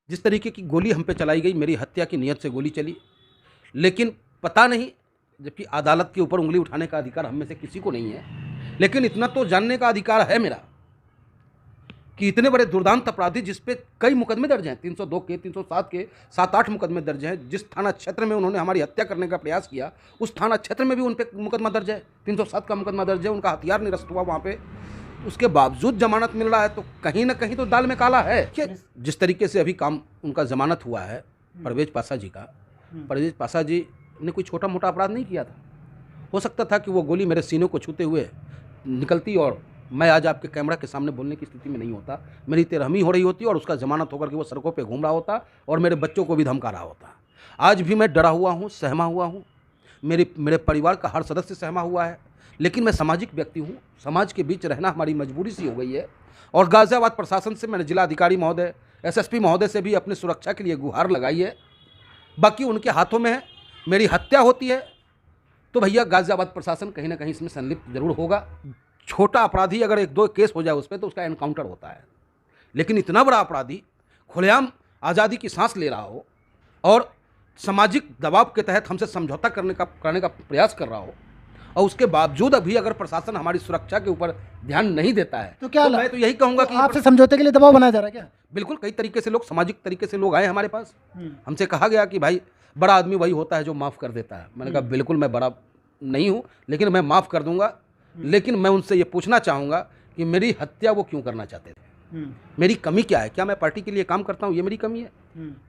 जिस तरीके की गोली हम पे चलाई गई, मेरी हत्या की नीयत से गोली चली, लेकिन पता नहीं, जबकि अदालत के ऊपर उंगली उठाने का अधिकार हम में से किसी को नहीं है, लेकिन इतना तो जानने का अधिकार है मेरा कि इतने बड़े दुर्दांत अपराधी जिस पे कई मुकदमे दर्ज हैं, 302 के, 307 के, 7-8 मुकदमे दर्ज हैं। जिस थाना क्षेत्र में उन्होंने हमारी हत्या करने का प्रयास किया, उस थाना क्षेत्र में भी उन पे मुकदमा दर्ज है, 307 का मुकदमा दर्ज है। उनका हथियार निरस्त हुआ वहाँ पे, उसके बावजूद जमानत मिल रहा है, तो कहीं ना कहीं तो दाल में काला है। कि जिस तरीके से अभी काम उनका जमानत हुआ है परवेज पासा जी का, परवेज पासा जी ने कोई छोटा मोटा अपराध नहीं किया था। हो सकता था कि वो गोली मेरे सीने को छूते हुए निकलती और मैं आज आपके कैमरा के सामने बोलने की स्थिति में नहीं होता। मेरी तेरहवीं हो रही होती और उसका जमानत होकर के वो सड़कों पे घूम रहा होता और मेरे बच्चों को भी धमका रहा होता। आज भी मैं डरा हुआ हूँ, सहमा हुआ हूँ, मेरे परिवार का हर सदस्य सहमा हुआ है, लेकिन मैं सामाजिक व्यक्ति हूँ। समाज के बीच रहना हमारी मजबूरी सी हो गई है और गाज़ियाबाद प्रशासन से मैंने जिलाधिकारी महोदय, एसएसपी महोदय से भी अपनी सुरक्षा के लिए गुहार लगाई है। बाकी उनके हाथों में है, मेरी हत्या होती है तो भैया गाज़ियाबाद प्रशासन कहीं ना कहीं इसमें संलिप्त जरूर होगा। छोटा अपराधी अगर 1-2 केस हो जाए उस पर तो उसका एनकाउंटर होता है, लेकिन इतना बड़ा अपराधी खुलेआम आज़ादी की सांस ले रहा हो और सामाजिक दबाव के तहत हमसे समझौता करने का प्रयास कर रहा हो और उसके बावजूद अभी अगर प्रशासन हमारी सुरक्षा के ऊपर ध्यान नहीं देता है तो क्या मैं तो यही कहूँगा तो कि आपसे समझौते के लिए दबाव बनाया जा रहा है क्या? बिल्कुल कई तरीके से लोग, सामाजिक तरीके से लोग आए हमारे पास। हमसे कहा गया कि भाई बड़ा आदमी वही होता है जो माफ़ कर देता है। मैंने कहा बिल्कुल मैं बड़ा नहीं हूँ, लेकिन मैं माफ़ कर दूंगा, लेकिन मैं उनसे ये पूछना चाहूँगा कि मेरी हत्या वो क्यों करना चाहते थे, मेरी कमी क्या है? क्या मैं पार्टी के लिए काम करता हूँ, ये मेरी कमी है?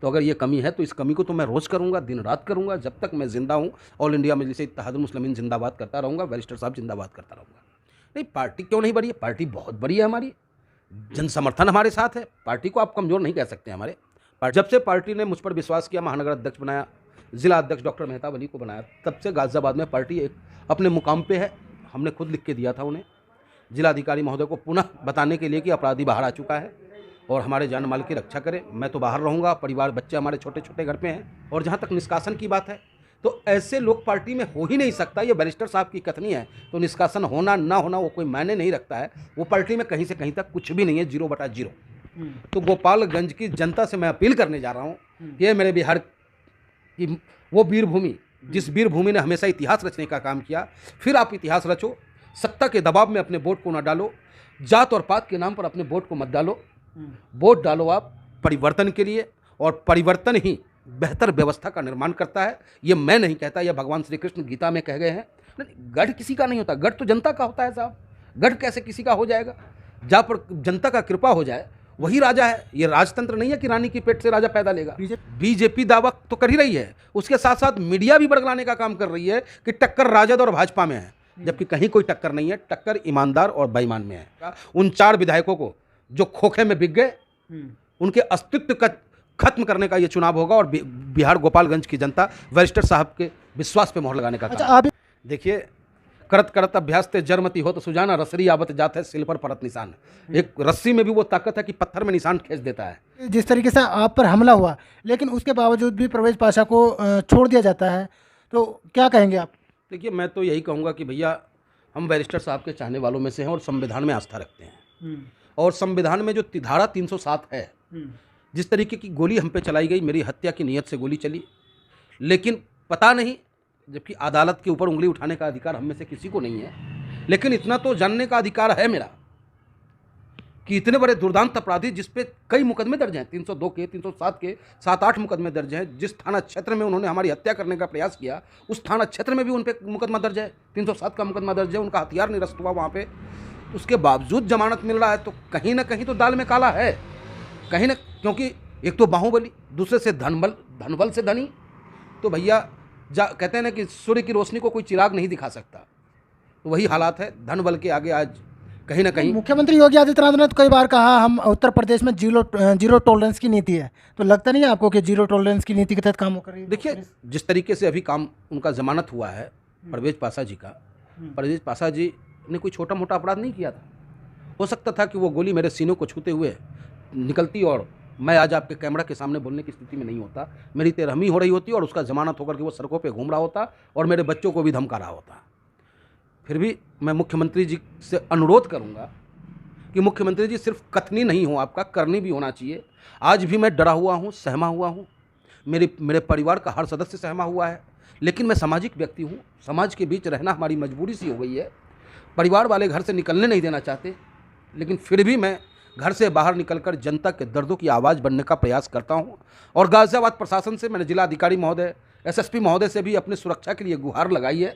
तो अगर ये कमी है तो इस कमी को तो मैं रोज़ करूँगा, दिन रात करूँगा, जब तक मैं जिंदा हूँ। ऑल इंडिया मजलिस इत्तेहादुल मुस्लिमीन जिंदाबाद करता रहूँगा, बैरिस्टर साहब जिंदाबाद करता रहूँगा। नहीं, पार्टी क्यों नहीं बड़ी है? पार्टी बहुत बड़ी है हमारी, जन समर्थन हमारे साथ है। पार्टी को आप कमज़ोर नहीं कह सकते हमारे। जब से पार्टी ने मुझ पर विश्वास किया, महानगर अध्यक्ष बनाया, जिला अध्यक्ष डॉक्टर मेहताब अली को बनाया, तब से गाज़ियाबाद में पार्टी एक अपने मुकाम पे है। हमने खुद लिख के दिया था उन्हें, जिलाधिकारी महोदय को, पुनः बताने के लिए कि अपराधी बाहर आ चुका है और हमारे जान माल की रक्षा करें। मैं तो बाहर रहूँगा, परिवार बच्चे हमारे छोटे छोटे घर पे हैं। और जहाँ तक निष्कासन की बात है, तो ऐसे लोग पार्टी में हो ही नहीं सकता। ये बैरिस्टर साहब की कथनी है, तो निष्कासन होना ना होना वो कोई मायने नहीं रखता है। वो पार्टी में कहीं से कहीं तक कुछ भी नहीं है, 0/0। तो गोपालगंज की जनता से मैं अपील करने जा रहा हूँ, ये मेरे बिहार की वो वीरभूमि, जिस वीरभूमि ने हमेशा इतिहास रचने का काम किया, फिर आप इतिहास रचो। सत्ता के दबाव में अपने वोट को ना डालो, जात और पात के नाम पर अपने वोट को मत डालो। वोट डालो आप परिवर्तन के लिए, और परिवर्तन ही बेहतर व्यवस्था का निर्माण करता है। ये मैं नहीं कहता, यह भगवान श्री कृष्ण गीता में कह गए हैं। गढ़ किसी का नहीं होता, गढ़ तो जनता का होता है साहब। गढ़ कैसे किसी का हो जाएगा? जहाँ पर जनता का कृपा हो जाए वही राजा है। ये राजतंत्र नहीं है कि रानी की पेट से राजा पैदा लेगा। बीजेपी दावा तो कर ही रही है, उसके साथ साथ मीडिया भी बरगलाने का काम कर रही है कि टक्कर राजद और भाजपा में है, जबकि कहीं कोई टक्कर नहीं है। टक्कर ईमानदार और बेईमान में है। उन 4 विधायकों को जो खोखे में बिक गए, उनके अस्तित्व का खत्म करने का ये चुनाव होगा और बिहार गोपालगंज की जनता बैरिस्टर साहब के विश्वास पे मोहर लगाने का काम। देखिए, करत करत अभ्यास ते जरमती हो तो सुजाना रसरी आवत जात है सिल पर परत निशान। एक रस्सी में भी वो ताकत है कि पत्थर में निशान खींच देता है। जिस तरीके से आप पर हमला हुआ, लेकिन उसके बावजूद भी परवेज पाशा को छोड़ दिया जाता है, तो क्या कहेंगे आप? देखिए, मैं तो यही कहूँगा कि भैया हम बैरिस्टर साहब के चाहने वालों में से हैं और संविधान में आस्था रखते हैं। और संविधान में जो धारा 307 है, जिस तरीके की गोली हम पे चलाई गई, मेरी हत्या की नीयत से गोली चली, लेकिन पता नहीं, जबकि अदालत के ऊपर उंगली उठाने का अधिकार हम में से किसी को नहीं है, लेकिन इतना तो जानने का अधिकार है मेरा कि इतने बड़े दुर्दांत अपराधी जिस पे कई मुकदमे दर्ज हैं, 302 के, 307 के, 7-8 मुकदमे दर्ज हैं। जिस थाना क्षेत्र में उन्होंने हमारी हत्या करने का प्रयास किया, उस थाना क्षेत्र में भी उन पे मुकदमा दर्ज है, 307 का मुकदमा दर्ज है। उनका हथियार निरस्त हुआ वहाँ पे, उसके बावजूद जमानत मिल रहा है, तो कहीं ना कहीं तो दाल में काला है। कहीं ना, क्योंकि एक तो बाहुबली, दूसरे से धनबल से धनी। तो भैया कहते हैं ना कि सूर्य की रोशनी को कोई चिराग नहीं दिखा सकता, तो वही हालात है। धनबल के आगे आज कहीं ना कहीं मुख्यमंत्री योगी आदित्यनाथ ने तो कई बार कहा हम उत्तर प्रदेश में जीरो टॉलरेंस की नीति है, तो लगता नहीं है आपको कि जीरो टॉलरेंस की नीति के तहत काम कर रही है? देखिए, जिस तरीके से अभी काम उनका जमानत हुआ है परवेज पासा जी का, परवेज पासा जी ने कोई छोटा मोटा अपराध नहीं किया था। हो सकता था कि वो गोली मेरे सीनों को छूते हुए निकलती और मैं आज आपके कैमरा के सामने बोलने की स्थिति में नहीं होता। मेरी तेरहवीं हो रही होती और उसका जमानत होकर के वो सड़कों पे घूम रहा होता और मेरे बच्चों को भी धमका रहा होता। फिर भी मैं मुख्यमंत्री जी से अनुरोध करूंगा कि मुख्यमंत्री जी सिर्फ कथनी नहीं हो, आपका करनी भी होना चाहिए। आज भी मैं डरा हुआ हूँ, सहमा हुआ हूँ, मेरे परिवार का हर सदस्य सहमा हुआ है, लेकिन मैं सामाजिक व्यक्ति हूँ। समाज के बीच रहना हमारी मजबूरी सी हो गई है। परिवार वाले घर से निकलने नहीं देना चाहते, लेकिन फिर भी मैं घर से बाहर निकलकर जनता के दर्दों की आवाज़ बनने का प्रयास करता हूँ। और गाज़ियाबाद प्रशासन से मैंने जिलाधिकारी महोदय, एसएसपी महोदय से भी अपनी सुरक्षा के लिए गुहार लगाई है।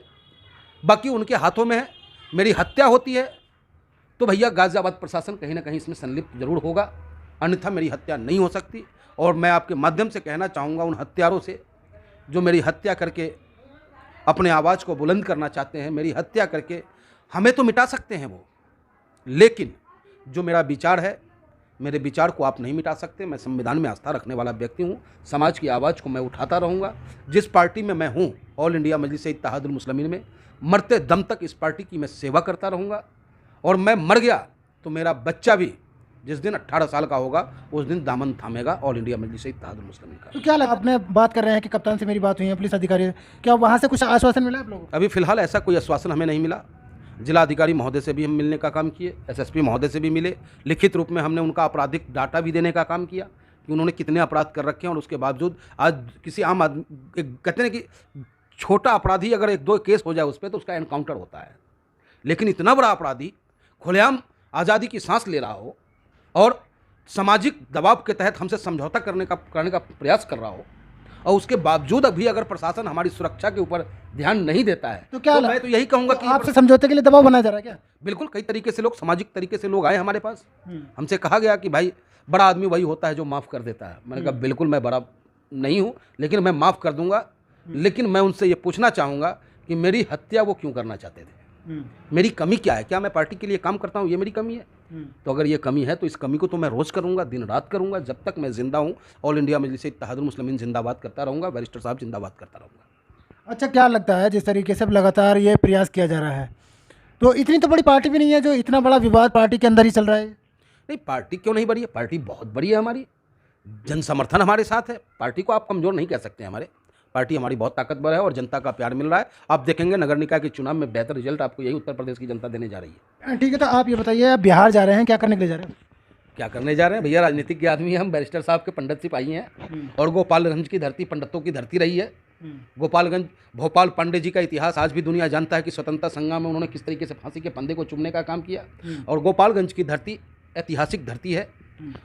बाकी उनके हाथों में है। मेरी हत्या होती है तो भैया गाज़ियाबाद प्रशासन कहीं ना कहीं इसमें संलिप्त जरूर होगा, अन्यथा मेरी हत्या नहीं हो सकती। और मैं आपके माध्यम से कहना चाहूँगा उन हत्यारों से जो मेरी हत्या करके अपने आवाज़ को बुलंद करना चाहते हैं, मेरी हत्या करके हमें तो मिटा सकते हैं वो, लेकिन जो मेरा विचार है, मेरे विचार को आप नहीं मिटा सकते। मैं संविधान में आस्था रखने वाला व्यक्ति हूँ। समाज की आवाज़ को मैं उठाता रहूँगा। जिस पार्टी में मैं हूँ, ऑल इंडिया मजलिस-ए-इत्तेहादुल मुस्लिमीन में, मरते दम तक इस पार्टी की मैं सेवा करता रहूँगा। और मैं मर गया तो मेरा बच्चा भी जिस दिन 18 साल का होगा उस दिन दामन थामेगा ऑल इंडिया मजलिस-ए-इत्तेहादुल मुस्लिमीन का। तो क्या लगा, आपने बात कर रहे हैं कि कप्तान से मेरी बात हुई है, पुलिस अधिकारी से, क्या वहाँ से कुछ आश्वासन मिला आप लोगों को? अभी फ़िलहाल ऐसा कोई आश्वासन हमें नहीं मिला। जिलाधिकारी महोदय से भी हम मिलने का काम किए, एसएसपी महोदय से भी मिले, लिखित रूप में हमने उनका आपराधिक डाटा भी देने का काम किया कि उन्होंने कितने अपराध कर रखे हैं। और उसके बावजूद आज किसी आम आदमी, कहते हैं कि छोटा अपराधी अगर 1-2 केस हो जाए उस पर तो उसका एनकाउंटर होता है, लेकिन इतना बड़ा अपराधी खुलेआम आज़ादी की सांस ले रहा हो और सामाजिक दबाव के तहत हमसे समझौता करने का प्रयास कर रहा हो, और उसके बावजूद अभी अगर प्रशासन हमारी सुरक्षा के ऊपर ध्यान नहीं देता है तो क्या मैं तो यही कहूँगा कि आपसे समझौते के लिए दबाव बनाया जा रहा है क्या? बिल्कुल कई तरीके से लोग, सामाजिक तरीके से लोग आए हमारे पास। हमसे कहा गया कि भाई बड़ा आदमी वही होता है जो माफ़ कर देता है। मैंने कहा बिल्कुल मैं बड़ा नहीं हूँ, लेकिन मैं माफ़ कर दूंगा। लेकिन मैं उनसे ये पूछना चाहूँगा कि मेरी हत्या वो क्यों करना चाहते थे, मेरी कमी क्या है? क्या मैं पार्टी के लिए काम करता हूँ, ये मेरी कमी है? तो अगर ये कमी है तो इस कमी को तो मैं रोज़ करूँगा, दिन रात करूँगा, जब तक मैं ज़िंदा हूँ। ऑल इंडिया मजलिस-ए-इत्तेहादुल मुस्लिमीन जिंदाबाद करता रहूँगा, बैरिस्टर साहब जिंदाबाद करता रहूँगा। अच्छा, क्या लगता है जिस तरीके से अब लगातार ये प्रयास किया जा रहा है, तो इतनी तो बड़ी पार्टी भी नहीं है जो इतना बड़ा विवाद पार्टी के अंदर ही चल रहा है? नहीं, पार्टी क्यों नहीं बड़ी है? पार्टी बहुत बड़ी है हमारी, जन समर्थन हमारे साथ है। पार्टी को आप कमज़ोर नहीं कह सकते। हमारे पार्टी हमारी बहुत ताकतवर है और जनता का प्यार मिल रहा है। आप देखेंगे नगर निकाय के चुनाव में बेहतर रिजल्ट आपको यही उत्तर प्रदेश की जनता देने जा रही है। ठीक है, तो आप ये बताइए, आप बिहार जा रहे हैं, क्या करने के लिए जा रहे हैं? क्या करने जा रहे हैं भैया? राजनीतिक के आदमी हैं हम, बैरिस्टर साहब के पंडित सिपाही हैं, और गोपालगंज की धरती पंडितों की धरती रही है। गोपालगंज, भोपाल पांडे जी का इतिहास आज भी दुनिया जानता है कि स्वतंत्रता संग्राम में उन्होंने किस तरीके से फांसी के फंदे को चूमने का काम किया। और गोपालगंज की धरती ऐतिहासिक धरती है।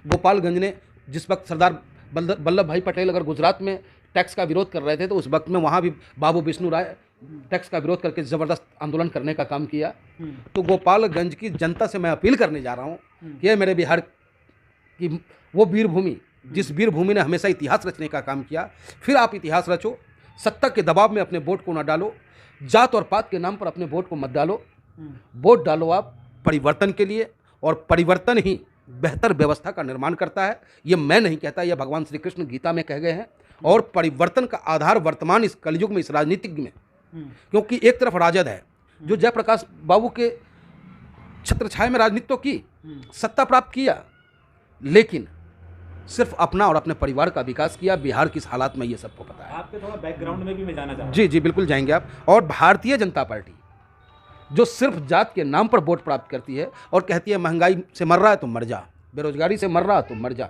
गोपालगंज ने जिस वक्त सरदार वल्लभ भाई पटेल अगर गुजरात में टैक्स का विरोध कर रहे थे तो उस वक्त में वहाँ भी बाबू विष्णु राय टैक्स का विरोध करके ज़बरदस्त आंदोलन करने का काम किया। तो गोपालगंज की जनता से मैं अपील करने जा रहा हूँ कि ये मेरे बिहार की वो वीर भूमि, जिस वीर भूमि ने हमेशा इतिहास रचने का काम किया, फिर आप इतिहास रचो। सत्ता के दबाव में अपने वोट को न डालो, जात और पात के नाम पर अपने वोट को मत डालो। वोट डालो आप परिवर्तन के लिए, और परिवर्तन ही बेहतर व्यवस्था का निर्माण करता है। ये मैं नहीं कहता, यह भगवान श्री कृष्ण गीता में कह गए हैं। और परिवर्तन का आधार वर्तमान इस कलयुग में, इस राजनीतिक में, क्योंकि एक तरफ राजद है जो जयप्रकाश बाबू के छत्रछाया में राजनीति तो की, सत्ता प्राप्त किया, लेकिन सिर्फ अपना और अपने परिवार का विकास किया। बिहार किस हालात में ये सबको पता है। आपके थोड़ा बैकग्राउंड में भी मैं जाना चाहूँगा। जी जी बिल्कुल जाएंगे आप। और भारतीय जनता पार्टी जो सिर्फ जात के नाम पर वोट प्राप्त करती है और कहती है महंगाई से मर रहा है तो मर जा, बेरोजगारी से मर रहा है तो मर जा,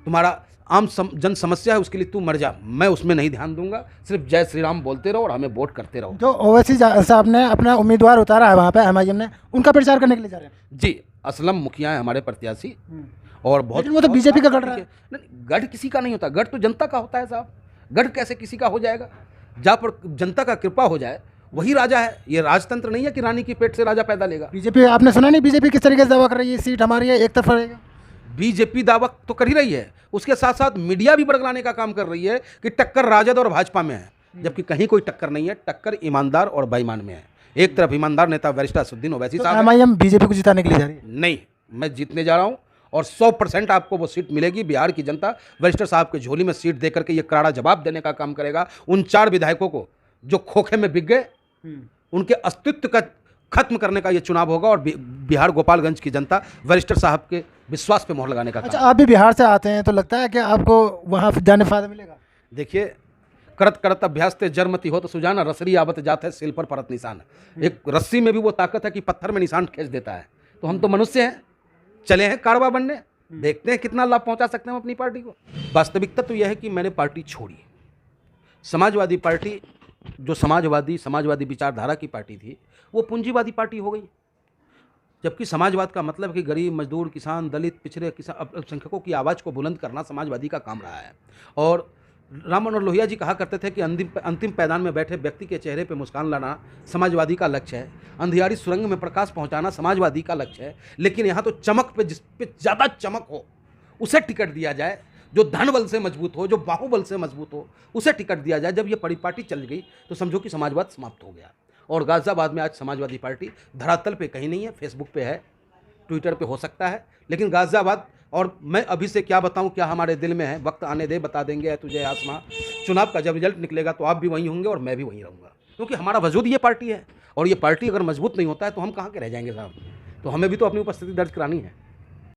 तुम्हारा आम जन समस्या है उसके लिए तू मर जा, मैं उसमें नहीं ध्यान दूंगा। सिर्फ जय श्री राम बोलते रहो और हमें वोट करते रहो। जो ओवैसी साहब ने अपना उम्मीदवार उतारा है वहाँ पे एमआईएम ने, उनका प्रचार करने के लिए जा रहे हैं? जी, असलम मुखिया है हमारे प्रत्याशी, और बहुत, लेकिन वो तो बीजेपी का गढ़ रहा है। नहीं, गढ़ किसी का नहीं होता, गढ़ तो जनता का होता है साहब। गढ़ कैसे किसी का हो जाएगा? जहाँ पर जनता का कृपा हो जाए वही राजा है। ये राजतंत्र नहीं है कि रानी की पेट से राजा पैदा लेगा। बीजेपी, आपने सुना नहीं बीजेपी किस तरीके से दावा कर रही है सीट हमारी है, एक तरफ रहेगा? बीजेपी दावा तो कर ही रही है, उसके साथ साथ मीडिया भी बरगलाने का काम कर रही है कि टक्कर राजद और भाजपा में है, जबकि कहीं कोई टक्कर नहीं है। टक्कर ईमानदार और बेईमान में है। एक तरफ ईमानदार नेता बैरिस्टर असदुद्दीन ओवैसी साहब, एमआईएम बीजेपी को जिताने के लिए जा रही है? नहीं, मैं जीतने जा रहा हूं और 100% आपको वो सीट मिलेगी। बिहार की जनता बैरिस्टर साहब के झोली में सीट देकर के ये करारा जवाब देने का काम करेगा। उन 4 विधायकों को जो खोखे में बिक गए, उनके अस्तित्व का खत्म करने का ये चुनाव होगा। और बिहार गोपालगंज की जनता बैरिस्टर साहब के विश्वास पे मोहर लगाने का अच्छा, आप भी बिहार से आते हैं तो लगता है कि आपको वहाँ जाने फायदा मिलेगा? देखिए, करत करत अभ्यास ते जरमती हो तो सुजाना, रसरी आवत जात है सिल पर परत निशान। एक रस्सी में भी वो ताकत है कि पत्थर में निशान खींच देता है। तो हम तो मनुष्य हैं, चले हैं कारवा बनने, देखते हैं कितना लाभ पहुंचा सकते हैं हम अपनी पार्टी को। वास्तविकता तो यह है कि मैंने पार्टी छोड़ी। समाजवादी पार्टी जो समाजवादी विचारधारा की पार्टी थी, वो पूंजीवादी पार्टी हो गई। जबकि समाजवाद का मतलब कि गरीब, मजदूर, किसान, दलित, पिछड़े, अल्पसंख्यकों की आवाज़ को बुलंद करना समाजवादी का काम रहा है। और राम मनोहर लोहिया जी कहा करते थे कि अंतिम पैदान में बैठे व्यक्ति के चेहरे पे मुस्कान लाना समाजवादी का लक्ष्य है, अंधियारी सुरंग में प्रकाश पहुंचाना समाजवादी का लक्ष्य है। लेकिन यहाँ तो चमक पे, जिस पे ज़्यादा चमक हो उसे टिकट दिया जाए, जो धन बल से मजबूत हो, जो बाहुबल से मजबूत हो, उसे टिकट दिया जाए। जब ये परिपाटी चल गई तो समझो कि समाजवाद समाप्त हो गया। और गाज़ियाबाद में आज समाजवादी पार्टी धरातल पे कहीं नहीं है, फेसबुक पे है, ट्विटर पे हो सकता है, लेकिन गाज़ियाबाद, और मैं अभी से क्या बताऊं क्या हमारे दिल में है, वक्त आने दे बता देंगे तुझे आसमां। चुनाव का जब रिजल्ट निकलेगा तो आप भी वहीं होंगे और मैं भी वहीं रहूँगा, क्योंकि हमारा वजूद ये पार्टी है। और ये पार्टी अगर मजबूत नहीं होता है तो हम कहाँ के रह जाएंगे साहब। तो हमें भी तो अपनी उपस्थिति दर्ज करानी है।